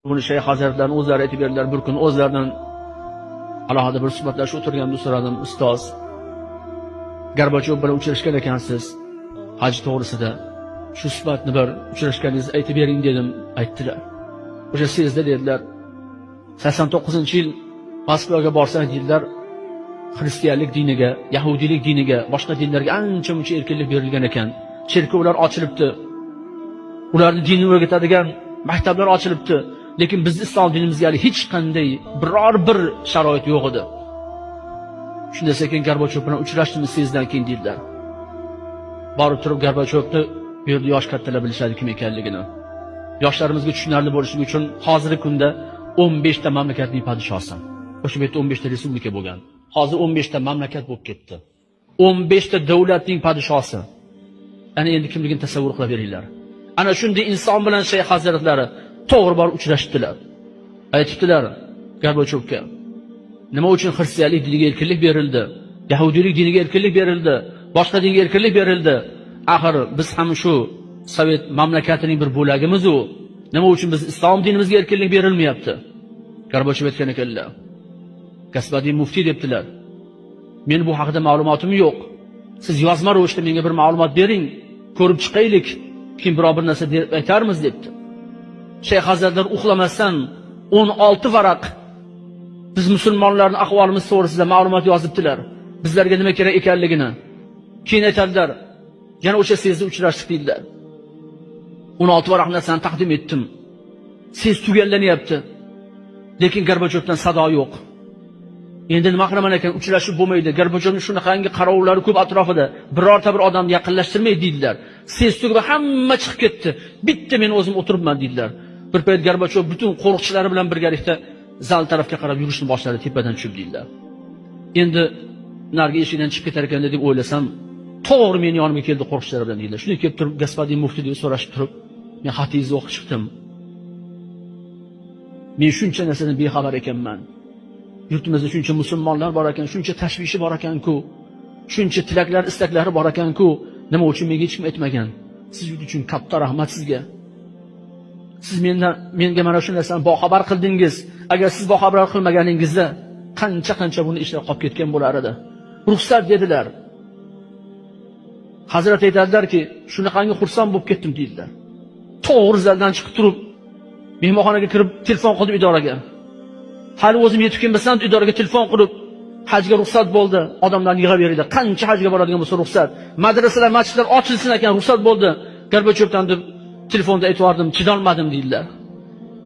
Buni Shayx Hazratlarining o'zlari aytib berdilar. Bir kun o'zlaridan alohida bir suhbatlashib o'tirganimda so'radim, ustoz, Gorbachov bilan uchrashgan ekansiz haj to'g'risida. Shu suhbatni bir uchrashganingizni aytib bering dedim, aytdilar. O'sha sizda dedilar, 89-yil Moskvaga borsangiz dedilar, xristianlik diniga, yahudiylik diniga, boshqa dinlarga ancha-muncha erkinlik berilgan ekan. Cherkovlar ochilibdi. Ularni dinni o'rgatadigan maktablar ochilibdi. Lekin biz islom dinimizga hech qanday biror bir sharoit yo'q edi. Shunda sekin Gorbachov bilan uchrashdimiz sizdan keyin dedilar. Borib turib Gorbachovni bu yerda yosh kattalar bilishadi kim ekanligini. Yoshlarimizga tushunarli bo'lishi uchun hozirgi kunda 15 ta mamlakatning podshosi. O'sha yerda 15 ta respublika bo'lgan. Hozir 15 ta mamlakat bo'lib ketdi. 15 ta davlatning podshosi. Ana endi kimligini tasavvur qilib beringlar. Ana shunday inson bilan Shayx Hazratlari to'g'ri bor uchrashdilar. Aytdilar Gorbachovga, nima uchun xristianlik diniga erkinlik berildi? Yahudiylik diniga erkinlik berildi? Boshqa dinga erkinlik berildi? Axir biz ham shu Sovet mamlakatining bir bo'lagimiz-u. Nima uchun biz islom dinimizga erkinlik berilmayapti? Gorbachov aytgan ekanlar. Gasbadiy muftiy debdilar. Men bu haqida ma'lumotim yo'q. Siz yozma ravishda menga bir ma'lumot bering, ko'rib chiqaylik. Kim biror bir narsa deb aytarmiz debdi. Shayx Hazratlar uxlamasdan 16 varaq biz musulmonlarning ahvolimiz to'g'risida ma'lumot yozibdilar. Bizlarga nima kerak ekanligini. Keyin aytadilar, yana o'sha sizda uchrashdik dedilar. 16 varaq narsani taqdim etdim. Siz tugallanyapti. Lekin Gorbachovdan sado yo'q. Endi nima qilaman ekan, uchrashib bo'lmaydi. Gorbachovning shunaqangi qarovlari ko'p atrofida. Birorta bir odamni yaqinlashtirmaydi dedilar. Siz tugib hamma chiqib ketdi. Bitta men o'zim o'tiribman dedilar. Bir payt Gorbachov butun qo'riqchilari bilan birgalikda zal tarafga qarab yurishni boshladi, tepadan tushib dedilar. Endi narigi eshikdan chiqib ketar ekan deb o'ylasam, to'g'ri men yonimga keldi qo'riqchilar bilan dedilar. Shunday kelib turib Gasbadiy muftiy deb so'rashib turib, men xatingizni o'qib chiqdim. Men shuncha narsadan bexabar ekanman. Yurtimizda shuncha musulmonlar bor ekan, shuncha tashvishi bor ekan-ku, shuncha tilaklar, istaklari bor ekan-ku, nima uchun menga hech kim aytmagan? Siz uchun katta rahmat sizga. Siz menga mana shu narsani boxabar qildingiz. Agar siz boxabar qilmaganingizda qancha buni ishlar qolib ketgan bo'lar edi. Ruxsat dedilar. Hazrat aytadilarki, shunaqangi xursand bo'lib ketdim dedilar. To'g'ri zaldan chiqib turib, mehmonxonaga kirib telefon qildim idoraga. Hali o'zim yetib kelmasam idoraga telefon qilib, hajga ruxsat bo'ldi. Odamlarni yig'averdilar. Qancha hajga boradigan bo'lsa ruxsat. Madrasalar, masjidlar ochilsin ekan ruxsat bo'ldi. Gorbachovdan deb telefonda aytib yubordim, chidolmadim dedilar.